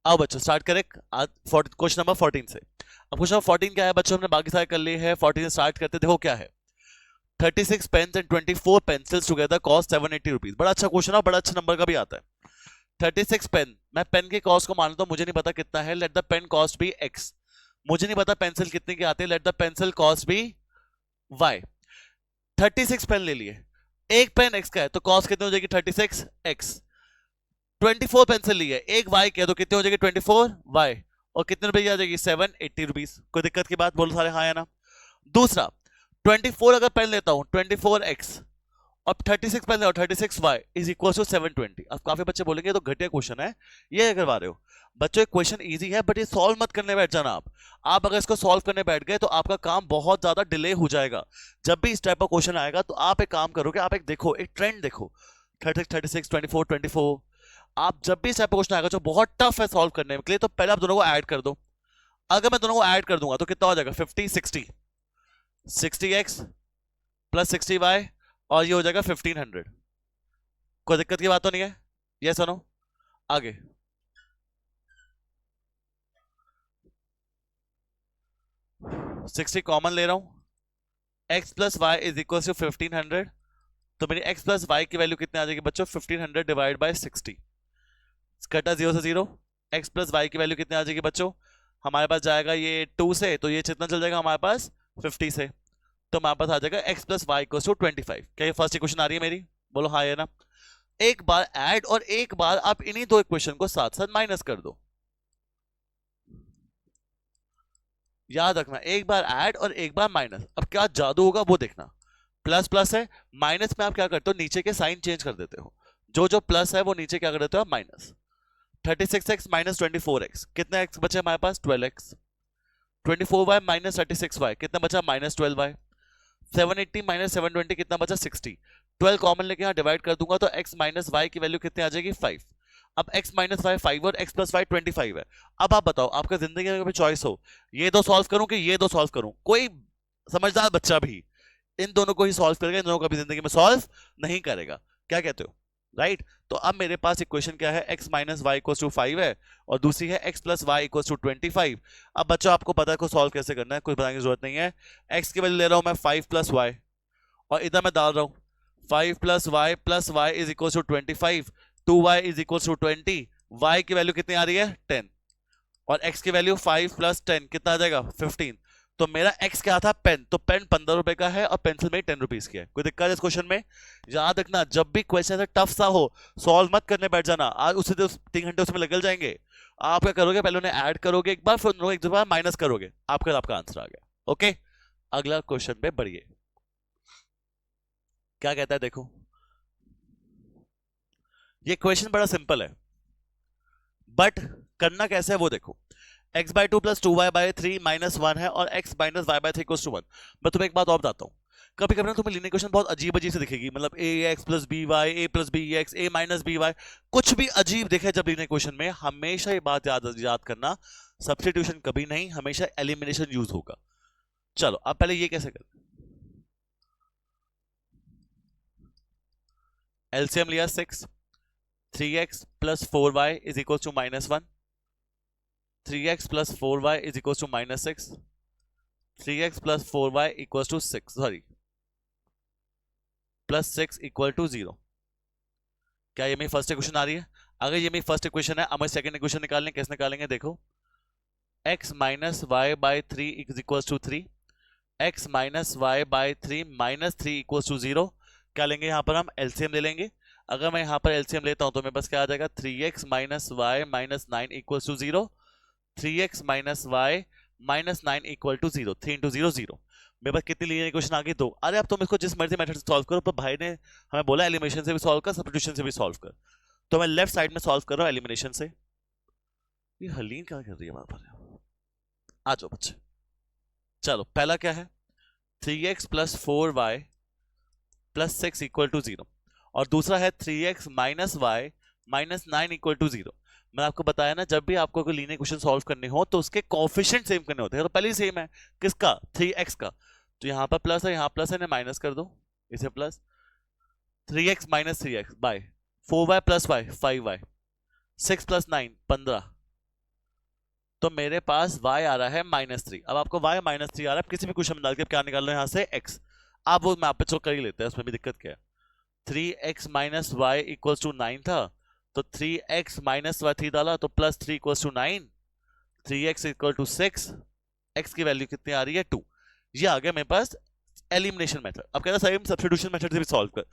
आओ बच्चों स्टार्ट करें आज क्वेश्चन नंबर 14 से। अब क्वेश्चन नंबर 14 क्या है बच्चों, हमने बाकी सारे कर लिए हैं। 14 से स्टार्ट करते, देखो क्या है। 36 pens and 24 pencils together cost 780 rupees. बड़ा अच्छा क्वेश्चन है, बड़ा अच्छा नंबर का भी आता है। 36 पेन, मैं पेन के कॉस्ट को मानता हूं, मुझे नहीं पता कितना है, let the pen cost be x. मुझे नहीं पता पेंसिल कितने की आती है, let the pencil cost be y. 36 pen ले लिए, एक पेन एक्स का है तो कॉस्ट कितनी हो जाएगी 36 एक्स। 24 पेंसिल ली है, एक वाई किया तो कितने हो जाएगी 24 वाई, और कितने रुपए की आ जाएगी 780 रुपीज। कोई दिक्कत की बात, बोलो सारे हाँ या ना। दूसरा 24 अगर पेन लेता हूं 24x और 36 पेन ले 36y इज इक्वल टू 720। अब काफी बच्चे बोलेंगे तो घटिया क्वेश्चन है, ये करवा रहे हो बच्चों। एक क्वेश्चन इजी है बट ये सॉल्व मत करने बैठ जाना आप अगर इसको सॉल्व करने बैठ गए तो आपका काम बहुत ज्यादा डिले हो जाएगा। जब भी इस टाइप का क्वेश्चन आएगा तो आप एक काम करोगे, आप एक देखो, एक ट्रेंड देखो, 36 36 24 24। आप जब भी इस टाइप का क्वेश्चन आएगा जो बहुत टफ है सॉल्व करने के लिए, तो पहले आप दोनों को ऐड कर दो। अगर मैं दोनों को ऐड कर दूंगा तो कितना हो जाएगा 50 60, 60x प्लस 60y, और ये हो जाएगा 1500। कोई दिक्कत की बात तो नहीं है, ये सुनो आगे। सिक्सटी कॉमन ले रहा हूं, x plus y is equal to 1500, तो मेरी x प्लस वाई की वैल्यू कितनी आ जाएगी बच्चों 1500 डिवाइड बाय 60। कटा जीरो से जीरो, x प्लस वाई की वैल्यू कितनी आ जाएगी बच्चों, हमारे पास जाएगा ये 2 से, तो ये कितना चल जाएगा हमारे पास 50 से, तो हमारे पास आ जाएगा x plus y equal to 25। क्या ये फर्स्ट इक्वेशन आ रही है मेरी, बोलो हाँ या ना। एक बार ऐड और एक बार आप इन्हीं दो इक्वेशन को साथ साथ माइनस कर दो। याद रखना, एक बार ऐड और एक बार माइनस। अब क्या जादू होगा वो देखना। प्लस प्लस है, माइनस में आप क्या करते हो, नीचे के साइन चेंज कर देते हो। जो जो प्लस है वो नीचे क्या कर देते हो माइनस। 36x माइनस 24x, कितना x बचे हमारे पास 12x। 24y माइनस 36y, कितना बचा माइनस 12y। 780 माइनस 720 कितना बचा 60। 12 कॉमन लेके यहाँ डिवाइड कर दूंगा तो x माइनस वाई की वैल्यू कितनी आ जाएगी 5। अब x माइनस वाई 5 और x प्लस वाई 25 है। अब आप बताओ, आपका जिंदगी में कभी चॉइस हो, ये दो सॉल्व करूं कि ये दो सॉल्व करूं, कोई समझदार बच्चा भी इन दोनों को ही सॉल्व करेगा, इन दोनों को कभी जिंदगी में सॉल्व नहीं करेगा। क्या कहते हो, राइट। तो अब मेरे पास इक्वेशन क्या है, x minus y equal to 5 है और दूसरी है x plus y equal to 25। अब बच्चों आपको पता है को सॉल्व कैसे करना है, कुछ बताने की जरूरत नहीं है। x की वैल्यू ले रहा हूं मैं 5 प्लस वाई, और इधर मैं डाल रहा हूं 5 plus y is equal to 25, 2y is equal to 20। y की वैल्यू कितनी आ रही है 10, और x की वैल्यू 5 प्लस 10 कितना आ जाएगा 15। तो मेरा x क्या था पेन, तो पेन 15 रुपए का है और पेंसिल में 10 रुपीज की है। कोई दिक्कत है इस क्वेश्चन में। याद रखना, जब भी क्वेश्चन ऐसा टफ सा हो सॉल्व मत करने बैठ जाना, आज उसे 3 घंटे उसमें निकल जाएंगे। आप क्या करोगे, पहले उन्हें ऐड करोगे एक बार, फिर एक बार माइनस करोगे, आपका आंसर आ गया। ओके, अगला क्वेश्चन पे बढ़िए। क्या कहता है देखो, ये क्वेश्चन बड़ा सिंपल है बट करना कैसे है वो देखो। x by two plus 2y by 3 minus 1 है और x minus y by 3 equals to 1। मैं तुम्हें एक बात और बताता हूँ, कभी कभी ना तुम्हें लीनियर इक्वेशन बहुत अजीब अजीब से दिखेगी, मतलब ए एक्स प्लस बी वाई, ए प्लस बी एक्स, ए माइनस बी वाई, कुछ भी अजीब दिखे जब लीनियर इक्वेशन में, हमेशा ये बात याद करना, सब्स्टिट्यूशन कभी नहीं, हमेशा एलिमिनेशन यूज होगा। चलो अब पहले ये कैसे करें, एलसीएम लिया 6, 3x plus 4y is equal to minus 1, 3x plus 4y is equal to minus 6, 3x plus 4y equal to 6, sorry plus 6 equal to 0। क्या ये मेरी फर्स्ट इक्वेशन आ रही है? अगर ये मेरी फर्स्ट इक्वेशन है, अब मैं सेकंड इक्वेशन निकालने, कैसे निकालेंगे देखो। x minus y by 3 is equal to 3, x minus y by 3 minus 3 equal to 0। क्या लेंगे यहाँ पर हम एलसीएम ले लेंगे। अगर मैं यहाँ पर एलसीएम लेता हूँ तो मेरे पास क्या आ जाएगा 3x minus y minus 9 equal to 0, 3x minus y minus 9 equal to 0, 3 into 0 0। मेरे पास कितनी लीनियर इक्वेशन आ गई, 2। अरे अब तुम इसको जिस मर्जी मेथड से सॉल्व करो, पर भाई ने हमें बोला एलिमिनेशन से भी सॉल्व कर, सब्स्टिट्यूशन से भी सॉल्व कर, तो मैं लेफ्ट साइड में सॉल्व कर रहा हूँ एलिमिनेशन से। ये हलीन क्या कर रही है वहां पर, आ जाओ बच्चे। चलो पहला क्या है 3x plus 4y plus 6 equal to 0, और दूसरा है 3x minus y minus 9 equal to 0। मैं आपको बताया ना, जब भी आपको कोई लीनियर इक्वेशन सॉल्व करने हो तो उसके कोएफिशिएंट सेम करने होते हैं, तो पहले ही सेम है किसका 3x का, तो यहाँ पर प्लस है, यहाँ प्लस है, माइनस कर दो इसे plus, 3x minus 3x by 4y plus y 5y, 6 plus 9 15, तो मेरे पास y आ रहा है -3। अब आपको y -3 आ रहा है, किसी भी क्वेश्चन में डाल के क्या निकाल रहे हैं यहाँ से x। आप वो मैप पे चलो कर ही लेते हैं, उसमें भी दिक्कत क्या है। 3x minus Y equals to 9 था, तो 3x माइनस वाई 3 डाला तो plus 3 equals to 9, 3x equal to 6, x की वैल्यू कितनी आ रही है 2। ये आ गया मेरे पास एलिमिनेशन मेथड। अब कह रहा सेम सब्स्टिट्यूशन मेथड से भी सॉल्व कर,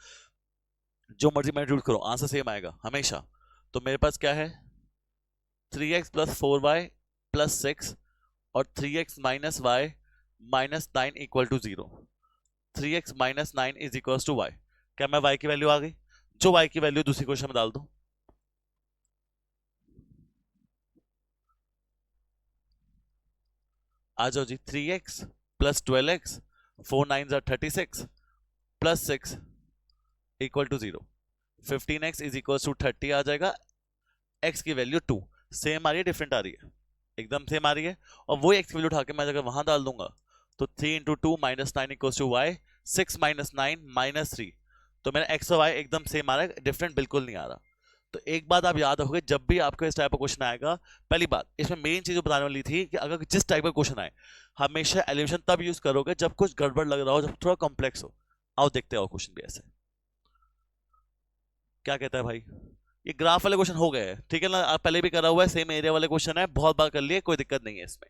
जो मर्जी मेथड यूज करो आंसर सेम आएगा हमेशा। तो मेरे पास क्या है 3x प्लस 4y प्लस 6 और 3x minus y minus 9 equal to 0। 3x minus 9 is equal to y। क्या मैं y की वैल्यू आ गई, जो y की वैल्यू दूसरी क्वेश्चन में डाल दूं। आ जाओ जी, 3x प्लस 12x 4 9 36 plus 6 equal to 0। 15x is equal to 30 आ जाएगा। x की वैल्यू 2 सेम आ रही है डिफरेंट आ रही है, एकदम सेम आ रही है। और वो x की वैल्यू उठा के मैं अगर वहां डाल दूंगा तो 3 into 2 minus 9 equal to y, 6 minus 9 minus 3। तो मेरा x और y एकदम सेम आ रहा है, डिफरेंट बिल्कुल नहीं आ रहा। तो एक बात आप याद रखोगे, जब भी आपको इस टाइप का क्वेश्चन आएगा, पहली बात इसमें मेन चीज बताने वाली थी कि अगर जिस टाइप का क्वेश्चन आए हमेशा एलिमिनेशन तब यूज करोगे जब कुछ गड़बड़ लग रहा हो, जब थोड़ा कॉम्प्लेक्स हो। आओ देखते हो क्वेश्चन भी ऐसे क्या कहता है भाई। ये ग्राफ वाले क्वेश्चन हो गए, ठीक है ना, आप पहले भी करा हुआ है, सेम एरिया वाले क्वेश्चन है, बहुत बार कर लिए, कोई दिक्कत नहीं है इसमें।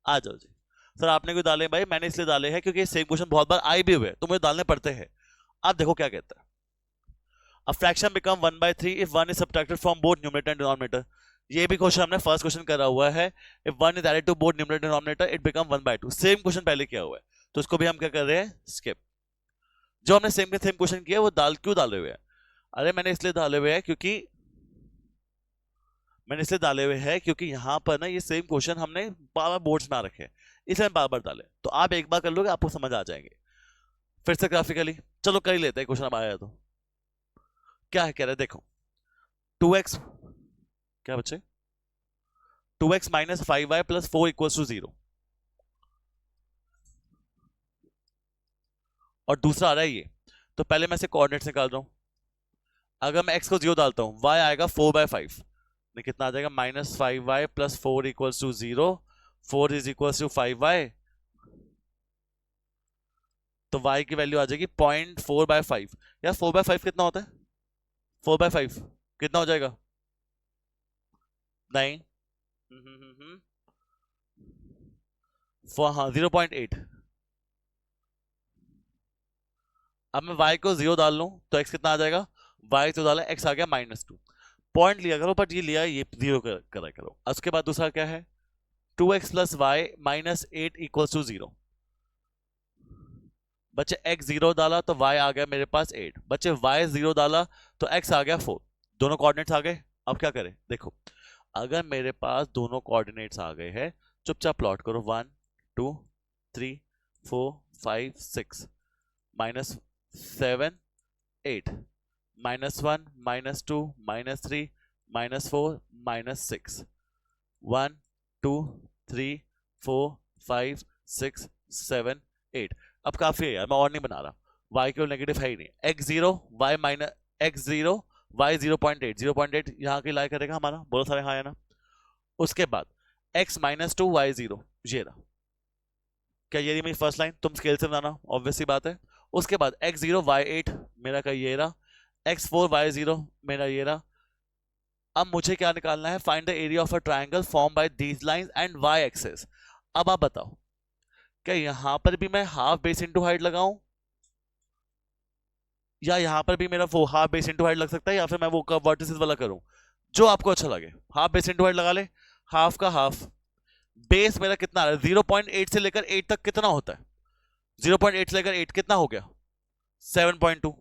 आ जाओ जी। सर आपने क्यों डाले भाई, मैंने इसलिए डाले हैं क्योंकि सेम क्वेश्चन बहुत बार आए भी हुए तो मुझे डालने पड़ते हैं। आप देखो क्या कहता है, a fraction become 1/3 if 1 is subtracted from both numerator and denominator। ये भी क्वेश्चन हमने फर्स्ट क्वेश्चन करा हुआ है, if 1 is added to both numerator and denominator it become 1/2। Same question पहले किया हुआ है, तो इसको भी हम क्या कर रहे हैं, स्किप। जो हमने सेम के सेम क्वेश्चन किया वो क्यों डाले हुए हैं, अरे मैंने इसलिए डाले हुए हैं क्योंकि यहां पर ना ये सेम क्वेश्चन हमने बार बार बोर्ड्स में आ रखे हैं, इसलिए बार बार डाले। तो आप एक बार कर लोगे आपको समझ आ जाएंगे। फिर से ग्राफिकली चलो कर ही लेते हैं, क्वेश्चन अब आया तो क्या है, कह रहे देखो 2x क्या बच्चे 2x minus 5y plus 4 equals to 0। और दूसरा आ रहा है ये, तो पहले मैं इसे कोऑर्डिनेट्स निकाल रहा हूं। अगर मैं x को 0 डालता हूं y आएगा 4/5, नहीं कितना आ जाएगा -5y plus 4 equals to 0। 4 is equals to 5y, तो y की वैल्यू आ जाएगी 0.4/5। यार 4/5 कितना होता है, 4/5 कितना हो जाएगा, नहीं हाँ 0.8। अब मैं y को 0 डाल लूं तो x कितना आ जाएगा, y तो डाला x आ गया -2। पॉइंट लिया करो, बट ये लिया ये 0 करा करो। उसके बाद दूसरा क्या है 2x plus y minus 8 equals to 0। बच्चे x 0 डाला तो y आ गया मेरे पास 8, बच्चे y 0 डाला तो x आ गया 4। दोनों कोऑर्डिनेट्स आ गए। अब क्या करें, देखो अगर मेरे पास दोनों कोऑर्डिनेट्स आ गए हैं, चुपचाप प्लॉट करो 1 2 3 4 5 6 -7 8 -1 -2 -3 -4 -6 1 2 3 4 5 6 7 8। अब काफी है यार, मैं और नहीं बना रहा, y के नेगेटिव है ही नहीं। x0 y minus x0 y 0.8 0.8 यहाँ की लाई करेगा हमारा, बहुत सारे हाँ है ना। उसके बाद x -2 y 0, ये रहा। क्या ये रही मेरी फर्स्ट लाइन, तुम स्केल से बनाना ऑब्वियस सी बात है। उसके बाद x0 y 8 मेरा का ये रहा, x4 y 0 मेरा ये रहा। अब मुझे क्या निकालना है, find the area of a triangle form by these lines and y axis. अब आप बताओ क्या यहां पर भी मैं हाफ बेस इंटू हाइट लगाऊं, या यहां पर भी मेरा वो हाफ बेस इंटू हाइट लग सकता है, या फिर मैं वो वर्टिसेस वाला करूं, जो आपको अच्छा लगे। हाफ बेस इंटू हाइट लगा ले, हाफ का हाफ। बेस मेरा कितना आ रहा है 0.8 से लेकर 8 तक कितना होता है, 0.8 से लेकर 8 कितना हो गया 7.2।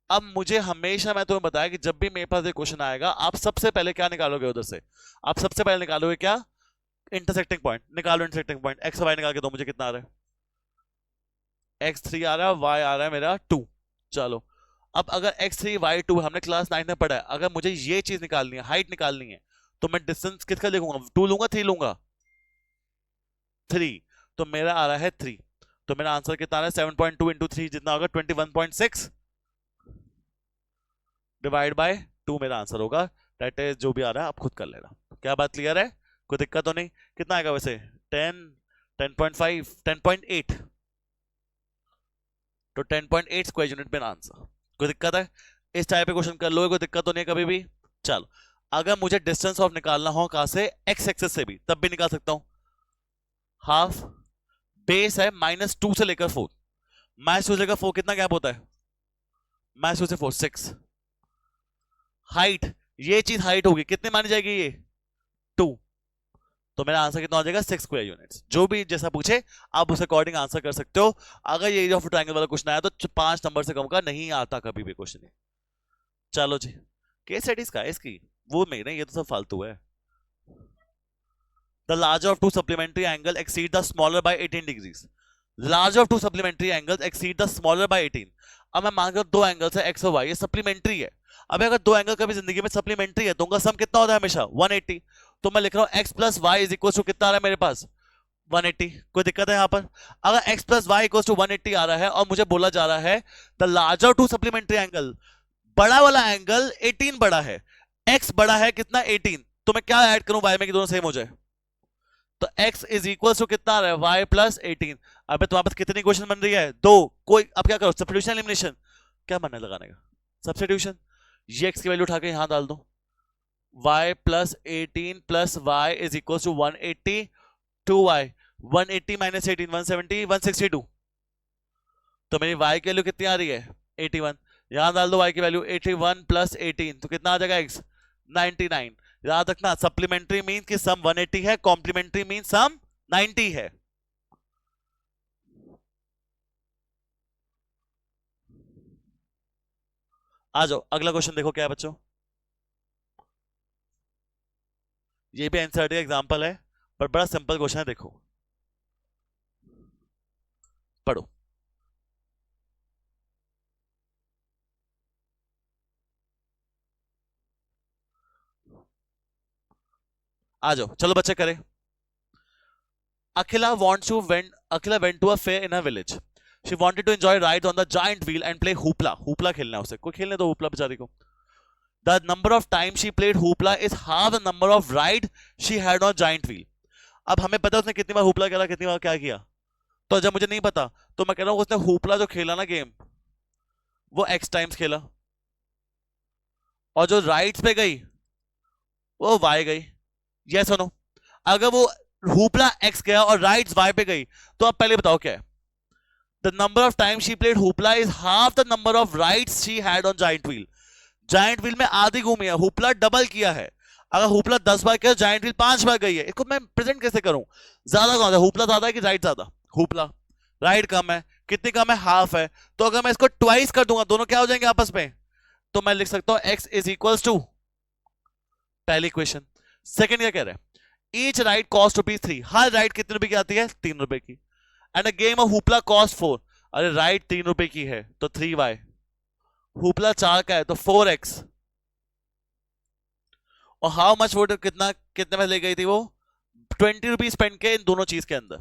अब मुझे हमेशा मैं तुम्हें बताया कि जब भी मेरे पास एक क्वेश्चन आएगा आप सबसे पहले क्या निकालोगे उधर से, आप सबसे पहले निकालोगे क्या, इंटरसेक्टिंग पॉइंट निकालो। इंटरसेक्टिंग पॉइंट एक्स वाई निकाल के दो मुझे, कितना आ रहा है x3 आ रहा है, y आ रहा है मेरा 2। चलो अब अगर x3 y2 हमने क्लास 9 में पढ़ा है, अगर मुझे ये चीज निकालनी है, हाइट निकालनी है, तो मैं डिस्टेंस किसका लिखूंगा, 2 लूंगा 3 लूंगा 3। तो मेरा आ रहा है 3, तो मेरा आंसर कितना आ रहा है 7.2 इंटू 3 जितना होगा 21.6 डिवाइड बाय 2 मेरा आंसर होगा। दैट इज जो भी आ रहा है आप खुद कर लेना। क्या बात क्लियर है, कोई दिक्कत तो नहीं? कितना आएगा वैसे? 10, 10.5, 10.8, तो 10.8 स्क्वायर यूनिट में आंसर। कोई दिक्कत है? इस टाइप के क्वेश्चन कर लो, कोई दिक्कत तो नहीं कभी भी। चलो, अगर मुझे डिस्टेंस ऑफ निकालना हो कहां से? एक्स एक्सेस से भी, तब भी निकाल सकता हूं। हाफ बेस है -2 से लेकर 4, -2 से लेकर 4 कितना गैप होता है? -2 से 4 6। हाइट, ये चीज हाइट होगी, कितनी मानी जाएगी? ये 2, तो मेरा आंसर कितना हो जाएगा? 6 स्क्वायर यूनिट्स। जो भी जैसा पूछे आप उस अकॉर्डिंग आंसर कर सकते हो। अगर ये एरिया ऑफ ट्रायंगल वाला क्वेश्चन आया तो 5 नंबर से कम का नहीं आता कभी भी क्वेश्चन। चलो जी, केस स्टडीज का इसकी वो नहीं, ये तो सब फालतू है। The larger of two supplementary angles exceed the smaller by 18 degrees. Larger of two supplementary angles exceed the smaller by 18. अब मैं मान कर दो एंगल्स है x और y, ये सप्लीमेंट्री है। अब अगर दो एंगल कभी जिंदगी में सप्लीमेंट्री है तो उनका सम कितना होता है? हमेशा 180। तो मैं लिख रहा हूं x plus y is equal to कितना आ रहा है मेरे पास? 180। कोई दिक्कत है यहाँ पर? अगर x plus y equal to 180 आ रहा है और मुझे बोला जा रहा है the larger two supplementary angle, बड़ा वाला एंगल 18 बड़ा है, x बड़ा है कितना? 18, तो मैं क्या ऐड करूं y में कि दोनों सेम हो जाए? तो x इज इक्वल टू कितना आ रहा है? y plus 18। अब तुम्हारे पास कितनी क्वेश्चन बन रही है? 2। कोई अब क्या करो? सब्स्टिट्यूशन एलिमिनेशन, क्या मन है लगाने का? सब्स्टिट्यूशन, ये x की वैल्यू उठा के यहां डाल दो, y plus 18 plus y is equal to 180, 2y, 180 minus 18 170, 162। तो मेरी y की वैल्यू कितनी आ रही है? 81। यहां डाल दो y की वैल्यू 81 प्लस 18, तो कितना आ जाएगा x? 99। याद रखना, सप्लीमेंट्री मीन कि सम 180 है, कॉम्प्लीमेंट्री मीन सम 90 है। आ जाओ, अगला क्वेश्चन देखो क्या है बच्चों। ये भी एनसीईआरटी का एग्जांपल है पर बड़ा सिंपल क्वेश्चन है, देखो पढ़ो। आ जाओ, चलो बच्चे करें। Akhila went to a fair in her village. She wanted to enjoy rides on the giant wheel and play hoopla. Hoopla खेलना है उसे, कोई खेलने दो hoopla बेचारी को। The number of times she played hoopla is half the number of ride she had on giant wheel. अब हमें पता है उसने कितनी बार hoopla खेला, कितनी बार क्या किया। तो जब मुझे नहीं पता तो मैं कह रहा हूं उसने hoopla जो खेला ना गेम, वो x टाइम्स खेला, और जो राइड्स पे गई वो y गई। यस और नो? अगर वो हुपला x गया और राइड्स y पे गई तो अब पहले बताओ क्या है? The number of times she played hoopla is half the number of rides she had on giant wheel. giant wheel में आधी घूमी है, हुपला डबल किया है। अगर हुपला 10 बार किया, giant wheel 5 बार गई है। इसको मैं प्रेजेंट कैसे करूं? ज्यादा कौन है? हुपला ज्यादा है कि राइड ज्यादा? हुपला। राइड कम है, कितनी कम है? हाफ है। तो अगर मैं इसको ट्वाइस कर दूंगा, दोनों क्या हो जाएंगे आपस में? तो मैं लिख सकता हूं x इज इक्वल टू, पहली क्वेश्चन। सेकेंड क्या कह रहा है? Each ride cost ₹3। हर राइड कितने रुपए की आती है? 3 रुपए की। And a game of hoopla cost 4। अरे राइड 3 रुपए की है तो 3y, हुपला 4 का है तो 4x। और हाउ मच वो कितना, कितने में ले गई थी वो? 20 रुपीज स्पेंड के इन दोनों चीज के अंदर।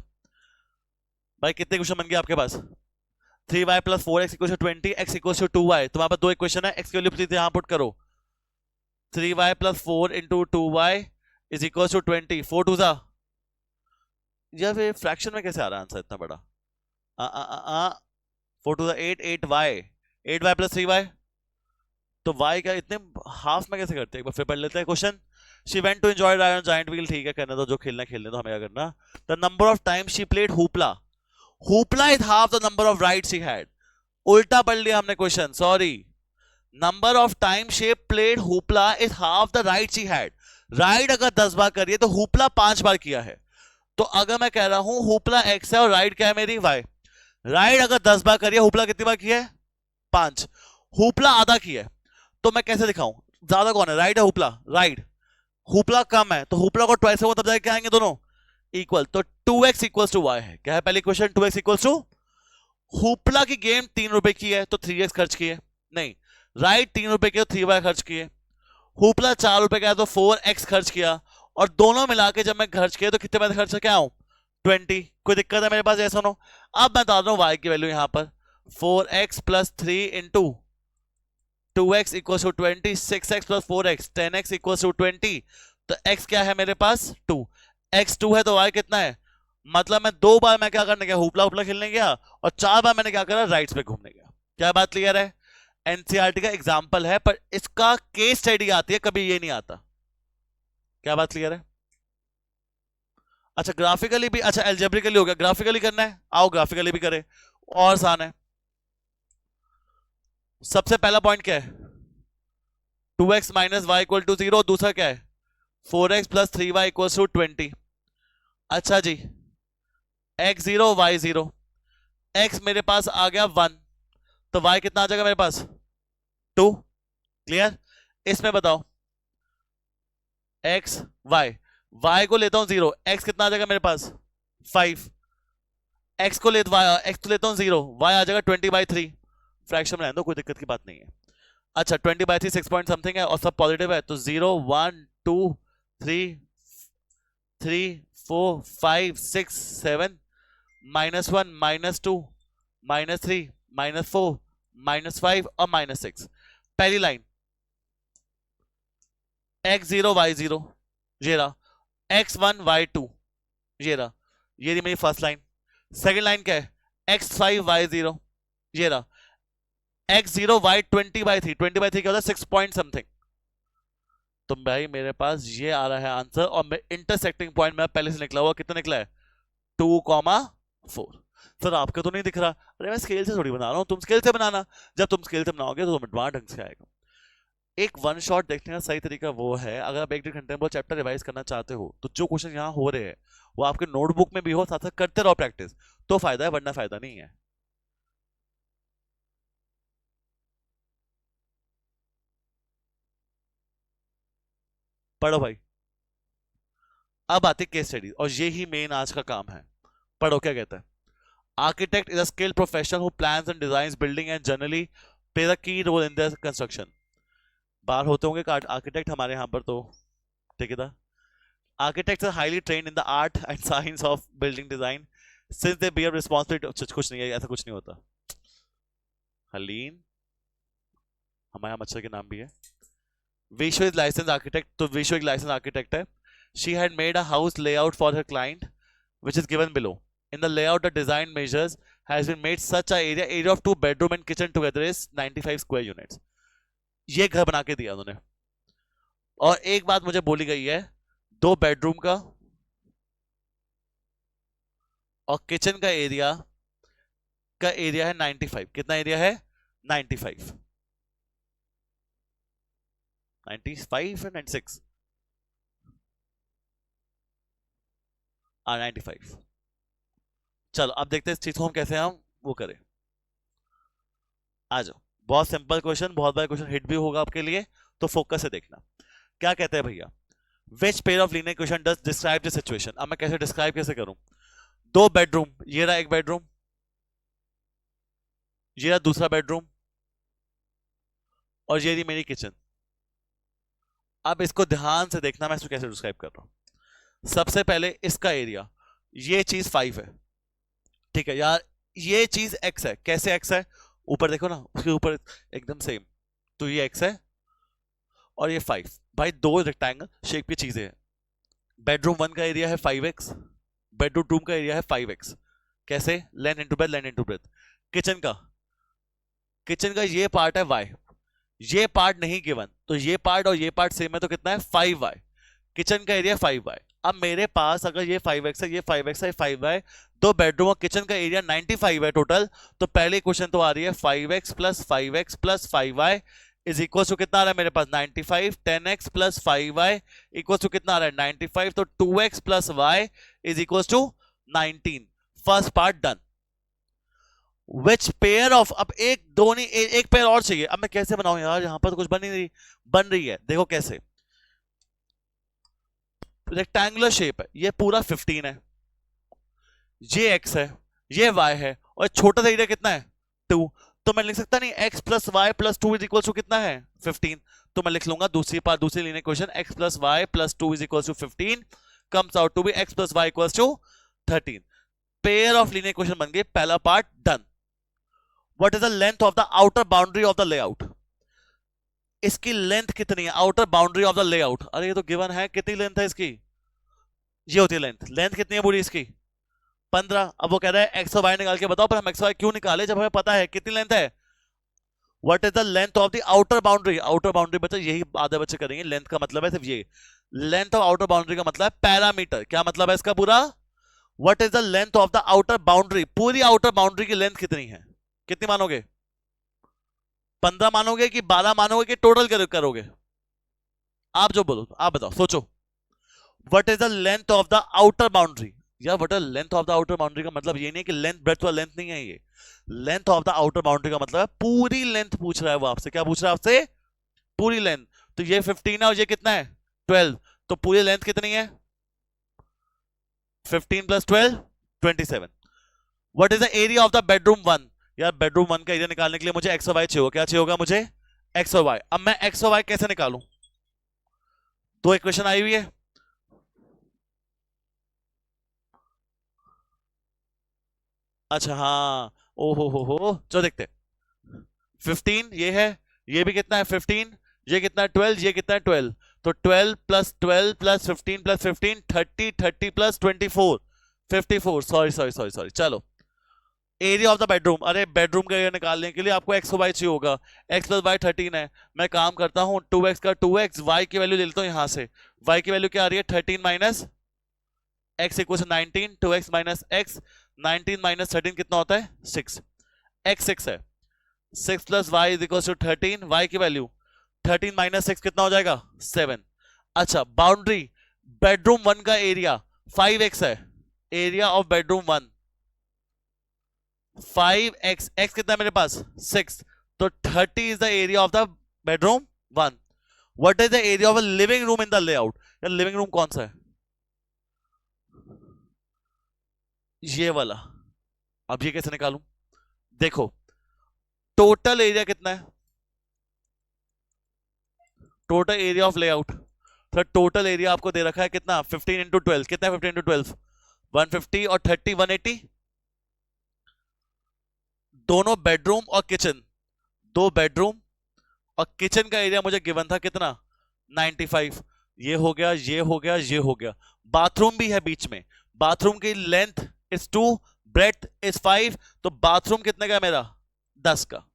भाई कितने क्वेश्चन बन गए आपके पास? 3y plus 4x equal to 20, x equal to 2y। तुम्हारे पास दो इक्वेशन है, x की वैल्यू यहां पुट करो, 3y plus 4 into 2y is equal to 20, 4 2 जा, या फिर फ्रैक्शन में कैसे आ रहा है आंसर इतना बड़ा? 4 2 8, 8y, 8y प्लस 3y, तो y का इतने हाफ में कैसे करते हैं? एक बार फिर पढ़ लेते हैं question. She went to enjoy ride on giant wheel, ठीक है, करने दो, जो खेलना खेलने दो, हमें क्या करना। The number of time she played hoopla, hoopla is half the number of ride she had. उल्टा पढ़ लिया हमने question, sorry. Number of time she played hoopla is half the ride she had. Ride अगर 10 बार करिए तो hoopla 5 बार किया है। तो अगर मैं कह रहा हूं हुपला x है और राइड क्या है मेरी? y। राइड अगर 10 बार करिए, हुपला कितनी बार किया है? 5। हुपला आधा किया है, तो मैं कैसे दिखाऊं? ज्यादा कौन है, राइड है हुपला? राइड। हुपला कम है तो हुपला को ट्वाइस हो, तब जाके क्या आएंगे दोनों? इक्वल। तो 2x इक्वल्स टू y है। क्या है पहली question? 2x equals to, hoopla की गेम 3 रुपए की है तो 3x खर्च किए, नहीं, राइड 3 रुपए की तो 3y खर्च किए। हुपला 4 रुपए का है तो 4x खर्च किया, और दोनों मिला के जब मैं खर्च किया तो कितने पैसे खर्च क्या हूं? 20। कोई दिक्कत है मेरे पास? ऐसा नो? अब मैं बता रहा हूं y की वैल्यू यहां पर 4x plus 3 into 2x equal to 20, 6x plus 4x 10x equal to 20। तो x क्या है मेरे पास? 2। x2 है तो y कितना है, मतलब मैं 2 बार मैं क्या करने गया, हुपला हुपला खेलने गया, और 4 बार मैंने क्या करा, राइट्स पे घूमने गया। क्या बात क्लियर है? एनसीईआरटी का एग्जाम्पल है, पर इसका केस स्टडी आती है, कभी ये नहीं आता। क्या बात क्लियर है? अच्छा ग्राफिकली भी, अच्छा एल्जेब्रिकली हो गया, ग्राफिकली करना है, आओ ग्राफिकली भी करे, और आसान है। सबसे पहला पॉइंट क्या है, 2x minus y equal to 0, दूसरा क्या है 4x plus 3y equal to 20। अच्छा जी, x0 y0, x मेरे पास आ गया 1, तो y कितना आ जाएगा मेरे पास 2। क्लियर? इसमें बताओ x y, y को लेता हूं 0, x कितना आ जाएगा मेरे पास 5, x को लेता हूं 0, y आ जाएगा 20/3, फ्रैक्शन में रहने दो, कोई दिक्कत की बात नहीं है। अच्छा 20/3 6 पॉइंट समथिंग है और सब पॉजिटिव है, तो 0 1 2 3 3 4 5 6 7 -1 -2 -3 -4 -5 और -6। पहली लाइन x0 y0, ये रहा x1 y2, ये रहा, ये रही मेरी फर्स्ट लाइन। सेकेंड लाइन क्या है x5 y0, ये रहा x0 y 20/3, 20/3 क्या होता है 6 पॉइंट समथिंग। तो भाई मेरे पास ये आ रहा है आंसर, और मैं इंटरसेक्टिंग पॉइंट में पहले से निकला हुआ कितना निकला है 2,4। सर आपका तो नहीं दिख रहा, अरे मैं स्केल से थोड़ी बना रहा हूं, तुम स्केल से बनाना, जब तुम स्केल से बनाओगे तो तुम्हें ढंग से आएगा। एक वन शॉट देखने का सही तरीका वो है, अगर आप 1-1.5 घंटे में वो चैप्टर रिवाइज करना चाहते हो, तो जो क्वेश्चन यहाँ हो रहे हैं वो आपके नोटबुक में भी हो, साथ साथ करते रहो प्रैक्टिस, तो फायदा है, वरना फायदा नहीं है। पढ़ो भाई। अब आती केस स्टडी, और ये ही मेन आज का काम है। पढ़ो क्या कहता है। Architect is a skilled professional who plans and designs building and generally plays a की रोल इन देयर कंस्ट्रक्शन। बाहर होते होंगे आर्किटेक्ट हमारे यहाँ पर, तो ठीक है था। Architects are highly trained in the art and science of building design since they bear responsibility। कुछ नहीं है, ऐसा कुछ नहीं होता। हलीन हमारे यहाँ मच्छर के नाम भी है। विश्व इज लाइसेंस आर्किटेक्ट, तो विश्व एक लाइसेंस आर्किटेक्ट है। She had made a house layout for her client which is given below. In the layout, the design measures has been made such a area of 2 bedroom and kitchen together is 95 square units। ये घर बना के दिया उन्होंने। और एक बात मुझे बोली गई है, 2 बेडरूम का और किचन का एरिया है 95। कितना एरिया है 95, 95 है 96, 95। चलो अब देखते हैं इस चीज को हम कैसे हम वो करें। आ जाओ, बहुत सिंपल क्वेश्चन, बहुत बड़ा क्वेश्चन हिट भी होगा आपके लिए, तो फोकस से देखना। क्या कहते हैं भैया, विच pair of linear equation does describe the situation. अब मैं कैसे डिस्क्राइब कैसे करूं, 2 बेडरूम, ये रहा एक बेडरूम, ये रहा दूसरा बेडरूम, और ये रही मेरी किचन। अब इसको ध्यान से देखना, मैं इसको कैसे डिस्क्राइब कर रहा हूं। सबसे पहले इसका एरिया, ये चीज 5 है, ठीक है यार, ये चीज x है। कैसे x है, ऊपर देखो ना, उसके ऊपर एकदम सेम, तो ये x है और ये 5। भाई 2 रेक्टेंगल शेप की चीजें हैं। बेडरूम 1 का एरिया है 5x, बेडरूम 2 का एरिया है 5x। कैसे, length into breadth, length into breadth. Kitchen का ये पार्ट है y, ये पार्ट नहीं गिवन, तो ये पार्ट और ये पार्ट सेम है, तो कितना है 5y। किचन का एरिया 5y। अब मेरे पास अगर ये 5x है, ये 5x है, ये 5y, 2 बेडरूम और किचन का एरिया 95 है टोटल, तो पहले क्वेश्चन तो आ रही है 5x plus 5x plus 5y is equal to कितना आ रहा है मेरे पास 95, 10x plus 5y equal to कितना आ रहा है 95, तो 2x plus y is equal to 19। First part done. Which pair of, अब एक दो नहीं, एक पेयर और चाहिए। अब मैं कैसे बनाऊं यार, यहां पर तो कुछ बन नहीं रही, बन रही है, देखो कैसे। रेक्टेंगुलर शेप है, ये पूरा 15 है, ये x है, ये y है, और छोटा सा एरिया कितना है 2। तो मैं लिख सकता नहीं x plus y plus 2 is equal to कितना है 15। तो मैं लिख लूंगा दूसरी पार्ट, दूसरी linear equation, x plus y plus 2 is equal to 15 comes out to be x plus y equal to 13। Pair of linear equation बन गई, पहला part done. What is the length of the outer boundary of the layout. इसकी length कितनी है, outer boundary of the layout. अरे ये तो given है, कितनी लेंथ है इसकी ये होती है लेंथ। लेंथ कितनी है पूरी इसकी 15। अब वो कह रहा है एक्स और वाई निकाल के बताओ, पर हम एक्स वाई क्यों निकाले जब हमें पता है कितनी लेंथ है। What is the length of the outer boundary. Outer boundary बच्चा यही आधे बच्चे करेंगे, लेंथ का मतलब है सिर्फ ये, लेंथ ऑफ आउटर बाउंड्री का मतलब है पैरामीटर। क्या मतलब है इसका पूरा, what is the length of the outer boundary, पूरी आउटर बाउंड्री की लेंथ कितनी है। कितनी मानोगे, 15 मानोगे कि 12 मानोगे कि टोटल करोगे, आप जो बोलो आप बताओ, सोचो। What is the length of the outer boundary. या what is length of the outer boundary का मतलब ये नहीं कि लेंथ ब्रेड्थ वाला लेंथ नहीं है, ये length of the outer boundary का मतलब है पूरी लेंथ पूछ रहा है वो आपसे। क्या पूछ रहा है आपसे, पूरी लेंथ। तो ये 15 है और ये कितना है 12, तो पूरी लेंथ कितनी है 15 plus 12 27। What is the area of the bedroom 1। यार बेडरूम 1 का एरिया निकालने के लिए मुझे एक्स और वाई चाहिए होगा। क्या चाहिए होगा मुझे, एक्स और वाई। अब मैं एक्स और वाई कैसे निकालूं, दो इक्वेशन आई हुई है। अच्छा हाँ, ओ हो चलो देखते। 15 ये है, ये भी कितना है 15, ये कितना है 12, ये कितना है 12। तो 12 plus 12 plus 15 plus 15 30, 30 plus 24 54। Sorry चलो। एरिया ऑफ द बेडरूम, अरे बेडरूम का एरिया निकालने के लिए आपको एक्स वाई चाहिए होगा। एक्स प्लस वाई 13 है, मैं काम करता हूँ 2x का 2x, वाई की वैल्यू ले लेता हूँ यहाँ से। वाई की वैल्यू क्या आ रही है 13 minus x equal 19, 2x minus x, 19 minus 13 कितना होता है 6, x 6 है। 6 plus y is equal to 13, y की वैल्यू 13 माइनस 6 कितना हो जाएगा 7। अच्छा बाउंड्री, बेडरूम 1 का एरिया 5x है, area of bedroom 1 5x, x कितना है मेरे पास 6, तो 30 is the area of the bedroom 1। What is the area of a living room in the layout. यार लिविंग रूम कौन सा है, ये वाला। अब ये कैसे निकालूं, देखो टोटल एरिया कितना है, टोटल एरिया ऑफ लेआउट। तो टोटल एरिया आपको दे रखा है कितना 15 इंटू 12, कितना है 15 इंटू 12 150 और 30 180। दोनों बेडरूम और किचन, दो बेडरूम और किचन का एरिया मुझे गिवन था कितना 95। ये हो गया, ये हो गया, ये हो गया। बाथरूम भी है बीच में, बाथरूम की लेंथ इज 2, ब्रेड्थ इज 5, तो बाथरूम कितने का है मेरा 10 का।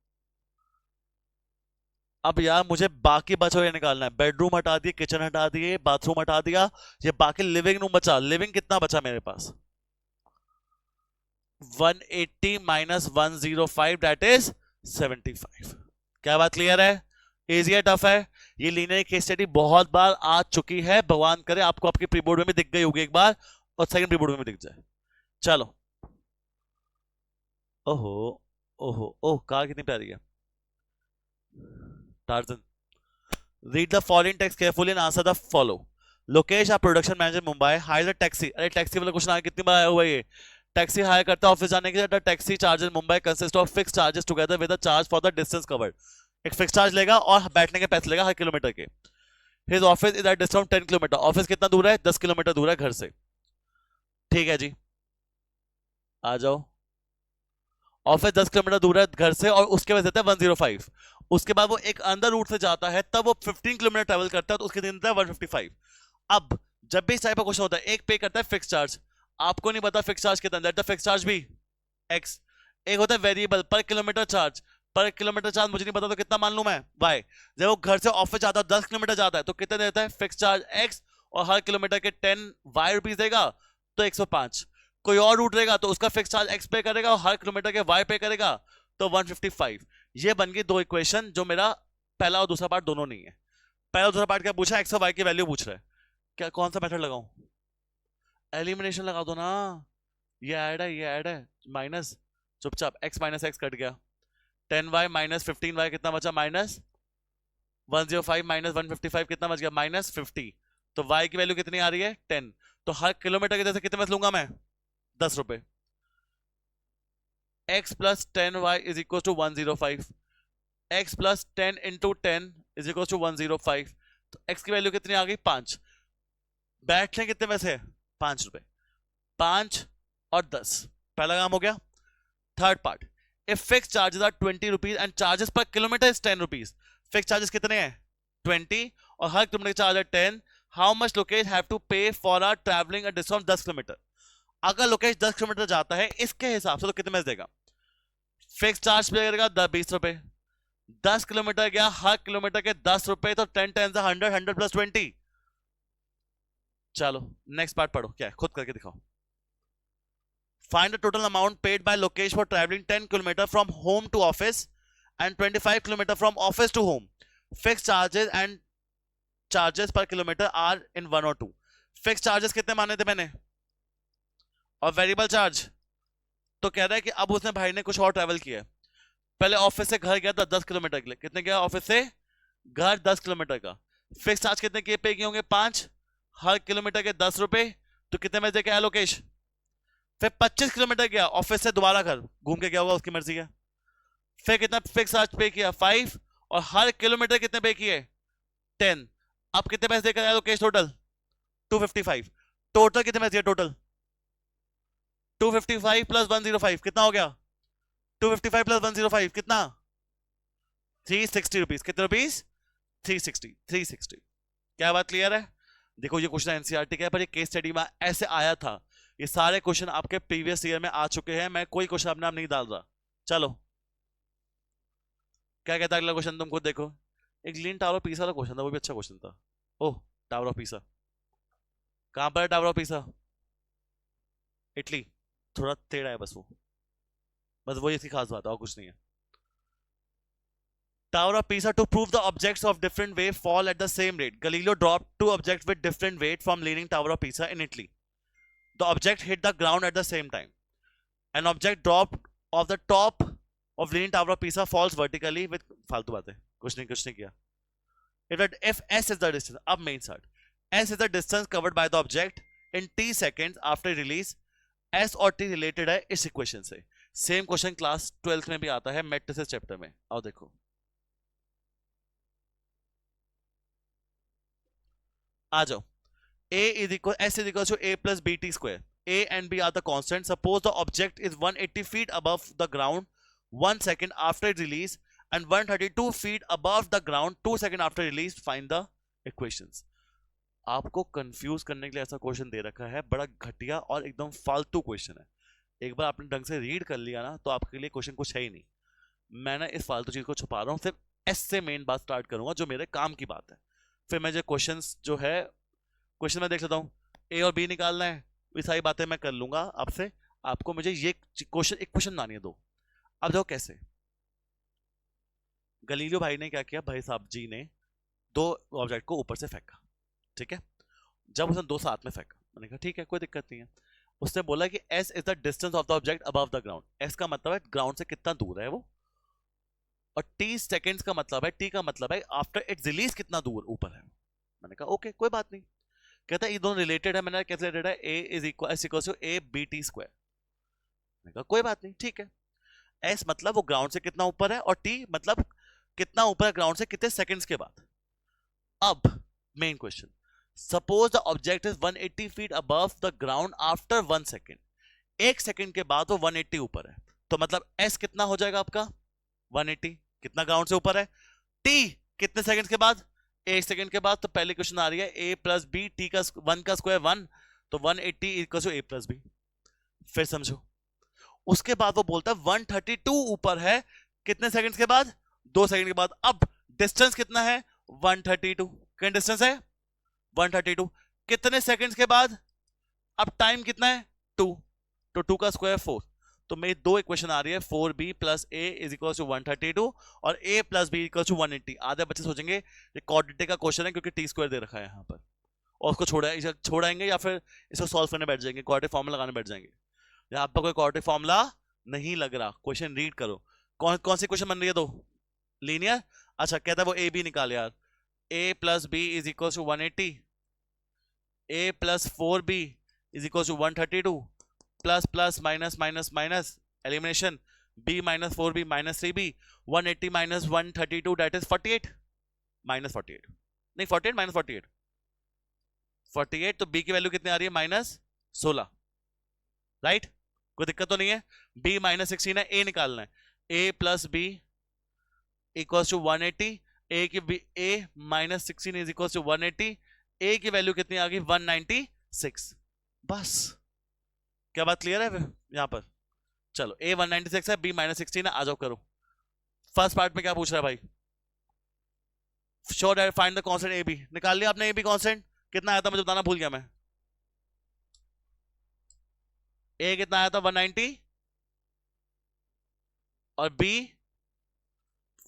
अब यार मुझे बाकी बचा हुआ निकालना है, बेडरूम हटा दिए, किचन हटा दिए, बाथरूम हटा दिया, ये बाकी लिविंग रूम बचा। लिविंग कितना बचा मेरे पास 180 माइनस 105 दैट इज 75। क्या बात क्लियर है, इजी है टफ है। ये लीनियर केस स्टडी बहुत बार आ चुकी है, भगवान करे आपको आपके प्रीबोर्ड में भी दिख गई होगी एक बार और सेकंड प्रीबोर्ड में भी दिख जाए। चलो, ओहो ओहो ओह कार कितनी प्यारी है, Tarzan. Read the following text carefully and answer the follow. Lokesh आप production manager Mumbai hire the taxi. अरे टैक्सी वाला क्वेश्चन आया, कितनी बार आया हुआ ये। टैक्सी हायर करता है ऑफिस जाने के लिए, the taxi charges Mumbai consist of fix charges together with the charge for the distance covered. एक फिक्स चार्ज लेगा और बैठने के पैसे लेगा हर किलोमीटर के। His office is at distance 10 kilometre, office कितना दूर है 10 किलोमीटर दूर है घर से। ठीक है जी, आ जाओ। ऑफिस 10 किलोमीटर दूर है घर से और उसके वजह देता है 105। उसके बाद वो एक अंदर रूट से जाता है, तब वो 15 किलोमीटर ट्रेवल करता है, तो उसके दिन देता है 155। अब जब भी इस टाइप का क्वेश्चन होता है, एक पे करता है फिक्स चार्ज, आपको नहीं पता फिक्स चार्ज कितना, लेट द फिक्स चार्ज भी एक्स। एक होता है वेरिएबल पर किलोमीटर चार्ज, पर किलोमीटर चार्ज मुझे नहीं पता तो कितना मान लूं मैं वाई। जब वो घर से ऑफिस जाता है 10 किलोमीटर जाता है तो कितना देता है फिक्स चार्ज एक्स, और हर किलोमीटर के 10 वाई रुपीज देगा तो 105। कोई और रूट रहेगा तो उसका फिक्स चार्ज एक्स पे करेगा और हर किलोमीटर के वाई पे करेगा तो 155। ये बन गई दो इक्वेशन, जो मेरा पहला और दूसरा पार्ट दोनों नहीं है। पहला और दूसरा पार्ट क्या पूछा, एक्स और वाई की वैल्यू पूछ रहा है। क्या कौन सा मेथड लगाऊं, एलिमिनेशन लगा दो ना, ये ऐड है, ये ऐड है, माइनस, चुपचाप x माइनस एक्स कट गया, 10y माइनस 15y कितना बचा माइनस 105 माइनस 155 कितना बच गया माइनस 50। तो y की वैल्यू कितनी आ रही है 10। तो हर किलोमीटर की जैसे कितने पैसे लूंगा मैं 10 रुपए। x plus 10y is equal to 105, x plus 10 into 10 is equal to 105। तो x की वैल्यू कितनी आ गई 5। बैठने कितने पैसे 5 रुपए, 5 और 10, पहला काम हो गया। Third part, if fixed charges are 20 rupees and charges per kilometer is 10 rupees, fixed charges कितने हैं 20 और हर किलोमीटर चार्ज है 10, how much Lokesh have to pay for a travelling a distance 10 kilometre. अगर लोकेश 10 किलोमीटर जाता है इसके हिसाब से तो कितने में देगा? फिक्स चार्ज पे करेगा 20 रुपए। 10 किलोमीटर गया, हर किलोमीटर के 10 रुपए, तो 10 10 100, 100 प्लस 20। चलो नेक्स्ट पार्ट पढ़ो, क्या है खुद करके दिखाओ। Find the total amount paid by Lokesh for travelling 10 kilometre from home to office and 25 kilometre from office to home. Fix charges and charges per kilometre are in 1 और 2। फिक्स चार्जेस कितने माने थे मैंने, और वेरिएबल चार्ज। तो कह रहा है कि अब उसने भाई ने कुछ और ट्रैवल किया है। पहले ऑफिस से घर गया था 10 किलोमीटर के लिए, कितने गया ऑफिस से घर 10 किलोमीटर का। फिक्स चार्ज कितने के पे किए होंगे 5, हर किलोमीटर के 10 रुपए, तो कितने में दे के आया लोकेश? फिर 25 किलोमीटर गया ऑफिस से दोबारा घर, घूम के गया होगा, उसकी मर्जी है। फिर कितना फिक्स चार्ज पे किया 5, और हर किलोमीटर कितने पे किए 10। अब कितने पैसे देकर आया लोकेश टोटल 255। टोटल कितने पैसे दिए टोटल 255 प्लस 105 कितना हो गया? 255 प्लस 105 कितना? 360 रुपीज। कितने रुपीज? 360। क्या बात क्लियर है? देखो ये क्वेश्चन एनसीईआरटी का है, पर ये केस स्टडी में ऐसे आया था। ये सारे क्वेश्चन आपके प्रीवियस ईयर में आ चुके हैं, मैं कोई क्वेश्चन अपने आप नहीं डाल रहा। चलो क्या कहता है अगला क्वेश्चन, तुम खुद देखो। एक लीन टावर ऑफ पीसा का क्वेश्चन था, वो भी अच्छा क्वेश्चन था। ओह टावर ऑफ पीसा कहां पर है? टावर ऑफ पीसा इटली, थोड़ा टेढ़ा है बस वो, बस वही इसकी खास बात है और कुछ नहीं है। Tower of Pisa, to prove the objects of different weight fall at the same rate, Galileo dropped 2 objects with different weight from Leaning Tower of Pisa in Italy. The object hit the ground at the same time. An object dropped off the top of Leaning Tower of Pisa falls vertically with फालतू बातें, कुछ नहीं किया। If S is the distance, अब main start. S is the distance covered by the object in t seconds after release. S और t related है इस equation से। सेम क्वेश्चन क्लास 12th में भी आता है मैट्रिसेस चैप्टर में, आओ देखो। आ जाओ। A is equal S is equal to A plus BT square. A and B are the constants. Suppose the object is 180 feet above the ground 1 second after release and 132 feet above the ground 2 seconds after release. Find the equations. आपको confuse करने के लिए ऐसा question दे रखा है, बड़ा घटिया और एकदम फालतू क्वेश्चन है। एक बार आपने ढंग से रीड कर लिया ना तो आपके लिए क्वेश्चन कुछ है ही नहीं। मैं ना इस फालतू चीज को छुपा रहा हूँ, सिर्फ एस से मेन बात स्टार्ट करूंगा जो मेरे काम की बात है। फिर मैं जो क्वेश्चंस जो है क्वेश्चन में देख लेता हूँ, ए और बी निकालना है, ये सारी बातें मैं कर लूंगा आपसे। आपको मुझे ये क्वेश्चन एक क्वेश्चन बनानी है दो। अब देखो कैसे गलीलियो भाई ने क्या किया, भाई साहब जी ने दो ऑब्जेक्ट को ऊपर से फेंका, ठीक है। जब उसने दो साथ में फेंका, मैंने कहा ठीक है कोई दिक्कत नहीं है। उसने बोला कि S is the distance of the object above the ground. S का मतलब है ग्राउंड से कितना दूर है वो, और टी सेकेंड्स का मतलब है, टी का मतलब है आफ्टर इट्स रिलीज कितना दूर ऊपर है। मैंने कहा ओके कोई बात नहीं। कहता है ये दोनों रिलेटेड है। मैंने कैसे रिलेटेड है, A is equal S equal to A B T square. मैंने कहा कोई बात नहीं ठीक है। एस मतलब वो ग्राउंड से कितना ऊपर है, और टी मतलब कितना ऊपर है ग्राउंड से कितने सेकंड्स के बाद। अब main question, suppose the object is 180 feet above the ground after 1 second. 1 second के बाद वो 180 ऊपर है, तो मतलब एस कितना हो जाएगा आपका 180, कितना ग्राउंड से ऊपर है। टी कितने सेकंड के बाद, 1 सेकंड के बाद। तो पहले क्वेश्चन आ रही है ए प्लस बी, टी का 1 का स्क्वायर 1, तो 180 equal to a plus b. फिर समझो, उसके बाद वो बोलता है 132 ऊपर है, कितने सेकंड के बाद, 2 सेकंड के बाद। अब डिस्टेंस कितना है 132, कितना डिस्टेंस है 132, कितने सेकंड्स के बाद। अब टाइम कितना है 2, तो 2 का स्क्वायर 4। तो मेरी दो इक्वेशन आ रही है 4b plus a is equal to 132 और a plus b equal to 180। आधे बच्चे सोचेंगे ये क्वाड्रेटिक का क्वेश्चन है क्योंकि टी स्क्वायर दे रखा है यहाँ पर, और उसको छोड़ाएंगे या फिर इसको सॉल्व करने बैठ जाएंगे, क्वाड्रेटिक फॉर्मूला लगाने बैठ जाएंगे। यहाँ पर कोई क्वाड्रेटिक फॉर्मूला नहीं लग रहा, क्वेश्चन रीड करो। कौन सी क्वेश्चन बन रही है, दो लीनियर। अच्छा कहता है वो ए बी निकाल यार, a plus b is equal to 180, a plus 4b is equal to 132, plus plus minus minus minus elimination, b minus 4b minus 3b, 180 minus 132 that is 48, minus 48 नहीं 48 माइनस 48, 48। तो b की value कितनी आ रही है -16, right. कोई दिक्कत तो नहीं है। b माइनस 16 है, a निकालना है, a plus b equal to 180, a की a minus 16 is equal to 180, a की वैल्यू कितनी आ गई 196। बस, क्या बात क्लियर है यहां पर? चलो ए 196 है, बी -16 है, आ जाओ करो। फर्स्ट पार्ट में क्या पूछ रहा है भाई? श्योर है, find the constant a b. निकाल लिया आपने ए बी कांस्टेंट? कितना आया था मुझे बताना, भूल गया मैं। ए कितना आया था 190 और b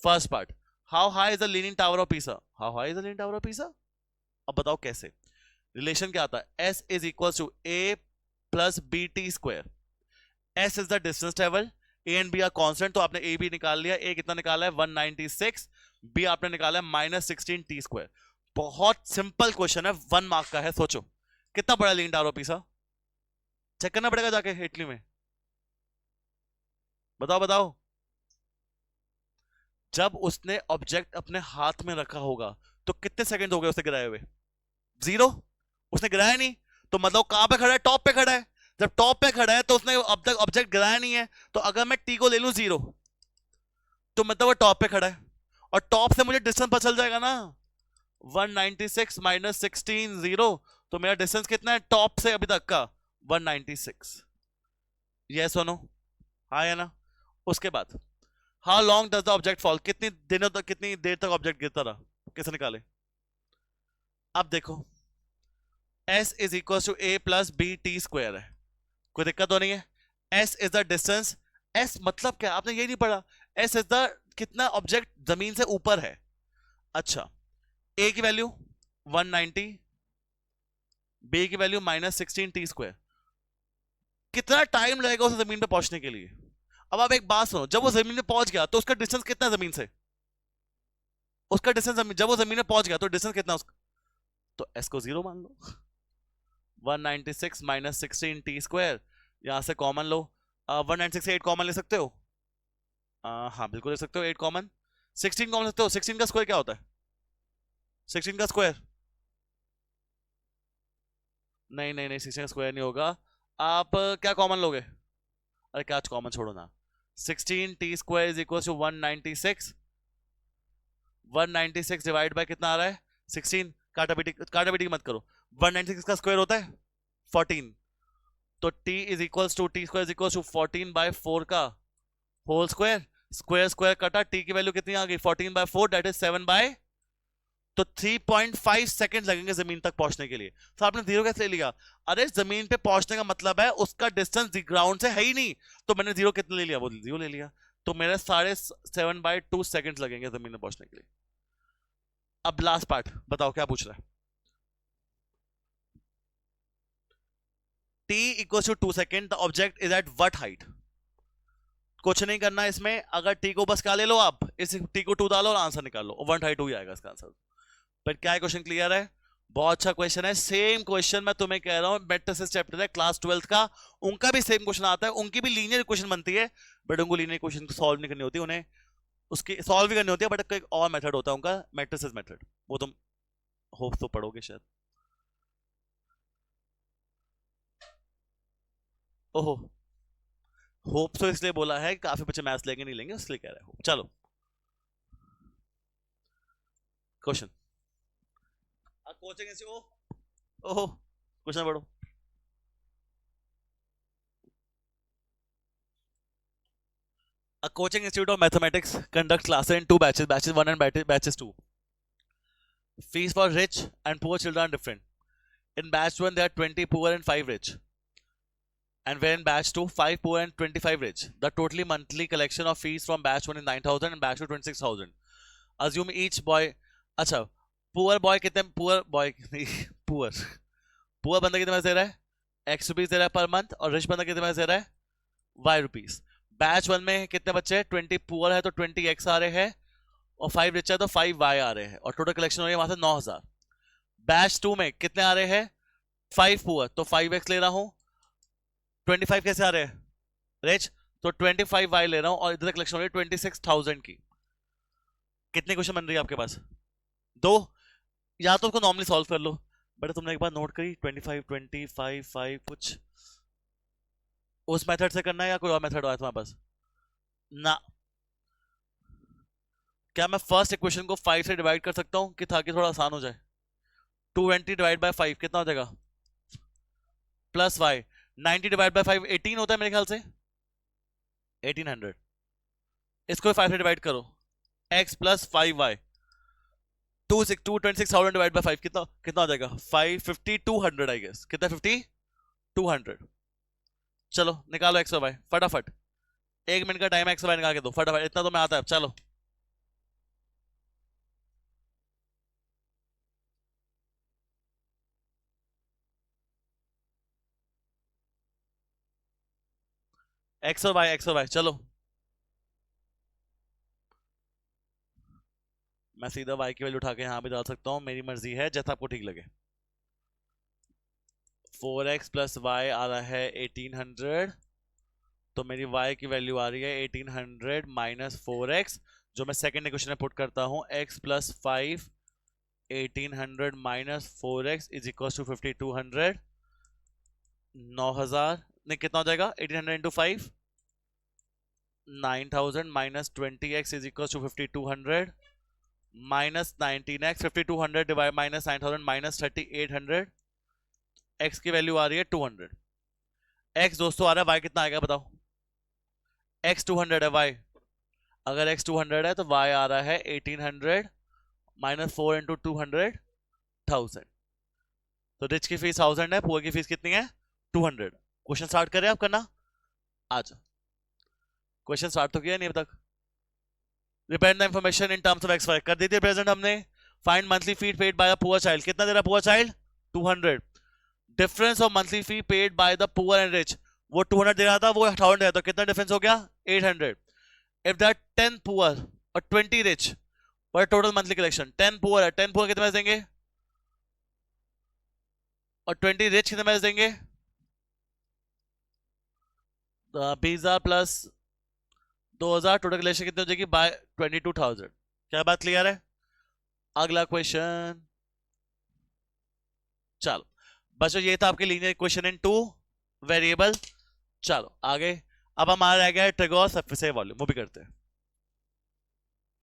first part. How high is the leaning tower of Pisa? How high is the leaning tower of Pisa? अब बताओ कैसे? रिलेशन क्या आता है? S is equal to A plus b T square. S is the distance travel, A and B are constant, तो आपने A B निकाल लिया। A कितना निकाला है 196, B आपने निकाला है -16 टी स्क्वायर। बहुत सिंपल क्वेश्चन है, 1 मार्क का है। सोचो कितना बड़ा leaning tower of Pisa? Check करना पड़ेगा जाके इटली में। बताओ बताओ। जब उसने ऑब्जेक्ट अपने हाथ में रखा होगा तो कितने सेकंड हो गए उसे गिराए हुए? 0। उसने गिराया नहीं, तो मतलब कहां पे खड़ा है? टॉप पे खड़ा है। जब टॉप पे खड़ा है तो उसने अब तक ऑब्जेक्ट गिराया नहीं है, तो अगर मैं टी को ले लूं 0 तो मतलब वो टॉप पे खड़ा है, और टॉप से मुझे डिस्टेंस पता चल जाएगा ना। 196 -16 0, तो मेरा डिस्टेंस कितना है टॉप से अभी तक का? 196। यस और नो? हाँ या ना? उसके बाद how long does the object fall? कितनी दिनों तक, कितनी देर तक ऑब्जेक्ट गिरता रहा? कैसे निकाले? अब देखो S is equal to A plus b T square है, कोई दिक्कत तो नहीं है। S is the distance. S मतलब क्या, आपने ये नहीं पढ़ा? S इज द कितना ऑब्जेक्ट जमीन से ऊपर है। अच्छा, A की वैल्यू 190, B की वैल्यू -16 टी स्क्वायर। कितना टाइम लगेगा उसे जमीन पे पहुंचने के लिए? अब आप एक बात सुनो, जब वो जमीन पे पहुंच गया तो उसका डिस्टेंस कितना है जमीन से? उसका डिस्टेंस जब वो जमीन में पहुंच गया तो डिस्टेंस कितना उसका? तो S को 0 मान लो। 196 -16 टी स्क्वायर, यहां से कॉमन लो। 196 से 8 कॉमन ले सकते हो? हाँ बिल्कुल ले सकते हो 8 कॉमन। 16 कॉमन ले सकते हो। 16 का स्क्वायर क्या होता है? 16 का स्क्वायर? नहीं नहीं नहीं, 16 का स्क्वायर नहीं होगा। आप क्या कॉमन लोगे? अरे क्या कॉमन छोड़ो ना। 16 t square is equal to 196। 196 divide by कितना आ रहा है? 16। काटा बेटी मत करो। 196 का स्क्वायर होता है 14, तो t is equal to t square is equal to 14/4 का होल स्क्वायर। स्क्वायर स्क्वायर कटा, t की वैल्यू कितनी आ गई? 14/4, दैट इज 7 बाय, तो 3.5 सेकंड लगेंगे जमीन तक पहुंचने के लिए। तो आपने 0 कैसे ले लिया? अरे जमीन पे पहुंचने का मतलब है उसका डिस्टेंस ग्राउंड से है ही नहीं, तो मैंने 0 कितने ले लिया? वो 0 ले लिया, तो मेरे 7.2 सेकंड लगेंगे जमीन में पहुंचने के लिए। अब लास्ट पार्ट बताओ क्या पूछ रहा है? t equal to 2 second, the object is at what height? कुछ नहीं करना इसमें, अगर t को बस क्या ले लो आप, इस t को 2 डालो और आंसर निकाल लो, 1/2 ही आएगा इसका आंसर। पर क्या है, क्वेश्चन क्लियर है? बहुत अच्छा क्वेश्चन है। सेम क्वेश्चन मैं तुम्हें कह रहा हूं, मैट्रिसेस चैप्टर है क्लास 12 का, उनका भी सेम क्वेश्चन आता है, उनकी भी लीनियर इक्वेशन बनती है, बट उनको लीनियर इक्वेशन सॉल्व नहीं करनी होती, उन्हें उसकी सॉल्व भी करनी होती है, बट एक और मेथड होता है उनका, मैट्रिसेस मेथड, वो तुम होप तो पढ़ोगे शायद। ओहो, होप तो इसलिए बोला है काफी बच्चे मैथ्स लेंगे नहीं लेंगे, इसलिए कह रहे हो। चलो क्वेश्चन, कोचिंग ओहो क्वेश्चन पढ़ो। A coaching institute of mathematics conducts classes in 2 batches, batches 1 and batches 2. Fees for rich and poor children are different. In batch 1 there are 20 poor and 5 rich, and where in batch 2 5 poor and 25 rich. The totally monthly collection of fees from batch 1 is 9,000 and batch 2 26,000. Assume each boy, अच्छा poor boy कितने, poor boy poor poor बंदा कितने पैसे दे रहा है? x rupees दे रहा है per month, और रिच बंदा कितने पैसे दे रहा है? y rupees. बैच 1 में कितने बच्चे? 20 पुअर है तो 20x आ रहे हैं, और 5 रिच है तो 5y आ रहे हैं, और टोटल कलेक्शन हो रही है वहां से 9,000। बैच 2 में कितने आ रहे हैं? 5 पुअर तो 5x ले रहा हूं, 25 कैसे आ रहे हैं? रिच, तो 25y ले रहा हूं, और इधर कलेक्शन हो रही है 26,000 की। कितने क्वेश्चन बन रही है आपके पास? 2। या तो उसको नॉर्मली सॉल्व कर लो, बट तुमने एक बार नोट करी 25 25 5 कुछ उस मेथड से करना है या कोई और मेथड आया तुम्हारे पास? ना, क्या मैं फर्स्ट इक्वेशन को 5 से डिवाइड कर सकता हूं कि ताकि थोड़ा आसान हो जाए? 220 डिवाइड बाय 5 कितना हो जाएगा, प्लस वाई 90 डिवाइड बाय 5 18 होता है मेरे ख्याल से, 1800। इसको 5 से डिवाइड करो, x plus 5y 226,000 divide by 5 कितना कितना हो जाएगा, 550 200 आई गेस, कितना 50 200। चलो निकालो x और y फटाफट, 1 मिनट का टाइम है, x और y निकाल के दो फटाफट, इतना तो मैं आता है। चलो x और y चलो, मैं सीधा y की वैल्यू उठा के यहां पे डाल सकता हूं, मेरी मर्जी है, जैसा आपको ठीक लगे। 4x प्लस वाई आ रहा है 1800, तो मेरी y की वैल्यू आ रही है 1800 माइनस 4x, जो मैं सेकंड इक्वेशन में पुट करता हूं, x plus 5 1800 minus 4x is equal to 5200, 9000 नहीं कितना हो जाएगा, 1800 into 5 9000 minus 20x is equal to 5200 minus 19x, 5200 divide minus 9000 minus 3800, x की वैल्यू आ रही है 200। x दोस्तों आ रहा है, y कितना आएगा बताओ, x 200 है, y अगर x 200 है तो y आ रहा है 1800 माइनस 4 इंटू 200 1000। तो रिच की फीस 1000 है, पुअर की फीस कितनी है 200। क्वेश्चन स्टार्ट करें आप करना, आज क्वेश्चन स्टार्ट तो किया नहीं अब तक। Represent the information in terms of X Y कर दी थी प्रेजेंट हमने। Find monthly fee paid by a poor child, कितना दे रहा poor child 200। Difference of monthly fee paid by the poor and rich, वो 200 दे रहा था, वो 1000 है, तो कितना डिफरेंस हो गया 800। इफ दैट 10 पुअर और 20 rich, what total monthly collection, 10 poor है, 10 पुअर कितने पैसे देंगे और 20 रिच कितने पैसे देंगे, 20,000 प्लस 2000, टोटल कलेक्शन कितनी हो जाएगी बाय 22,000। क्या बात क्लियर है? अगला क्वेश्चन, चलो बच्चों ये था आपके लीनियर इक्वेशन इन 2 वेरिएबल। चलो आगे, अब हमारा रह गया है ट्रिगर सरफेस वॉल्यूम, वो भी करते हैं।